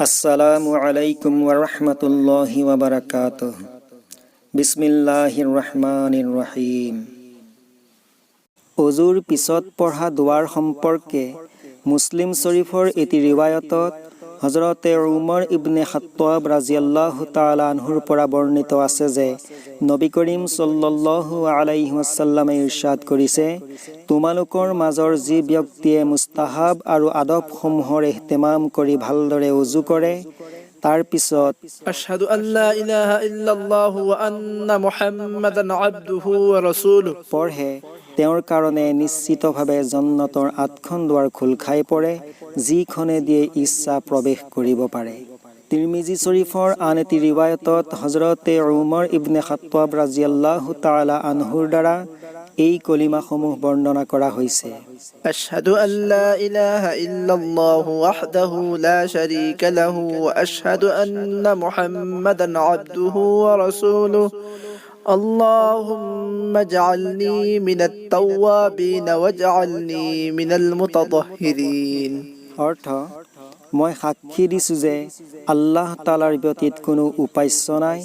আসসালামু আলাইকুম ওয়া ৰাহমাতুল্লাহি ওয়া বাৰাকাতুহু। বিসমিল্লাহিৰ ৰহমানিৰ ৰহিম। ওজুৰ পিছত পঢ়া দুৱাৰ সম্পৰ্কে মুছলিম শৰীফৰ এটি ৰিৱায়তত হযৰতে উমৰ ইবনে খাত্তাব ৰাদিয়াল্লাহু তাআলা আনহুৰ পৰা বৰ্ণিত আছে যে নবী কৰীম সাল্লাল্লাহু আলাইহি ওয়াসাল্লামে ইৰশাদ কৰিছে, তোমালোকৰ মাজৰ যি ব্যক্তিয়ে মুস্তাহাব আৰু আদবসমূহৰ ইহতিমাম কৰি ভালদৰে ওজু কৰে, তাৰ পিছত আশহাদু আল্লা ইলাহা ইল্লাল্লাহু ওয়া আন্না মুহাম্মাদান আবদুহু ওয়া রাসূলুহু পঢ়ে, তেওঁৰ কাৰণে নিশ্চিতভাৱে জন্নতৰ ৮খন দুৱাৰ খোল খাই পৰে, যিখনে দিয়ে ইচ্ছা প্ৰৱেশ কৰিব পাৰে। তিৰমিজি শৰীফৰ আন এটি ৰিৱায়তত হযৰতে উমৰ ইবনে খাত্তাব ৰাদিয়াল্লাহু তাআলা আনহুৰ দ্বাৰা এই কলিমাসমূহ বৰ্ণনা কৰা হৈছে। আশহাদু আল্লা ইলাহা ইল্লাল্লাহু ওয়াহদাহু লা শারীকা লাহু ওয়া আশহাদু আন্না মুহাম্মাদান আবদুহু ওয়া রাসূলুহু আল্লাহুম্মা ইজআলনি মিনাত তাওয়াবিন ওয়াজআলনি মিনাল মুতাতাহহিরিন। অৰ্থ, মই সাক্ষী দিছোঁ যে আল্লাহ তাআলাৰ ব্যতীত কোনো উপাস্য নাই,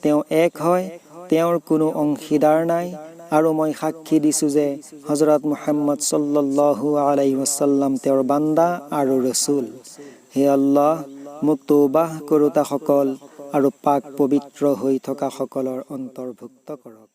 তেওঁ এক হয়, তেওঁৰ কোনো অংশীদাৰ নাই, আৰু মই সাক্ষী দিছোঁ যে হযৰত মুহাম্মদ সাল্লাল্লাহু আলাইহি ওয়াসাল্লাম তেওঁৰ বান্দা আৰু ৰসূল। হে আল্লাহ, মোক তৌবাহ কৰোঁতাসকল আৰু পাক পবিত্ৰ হৈ থকা সকলৰ অন্তৰ্ভুক্ত কৰক।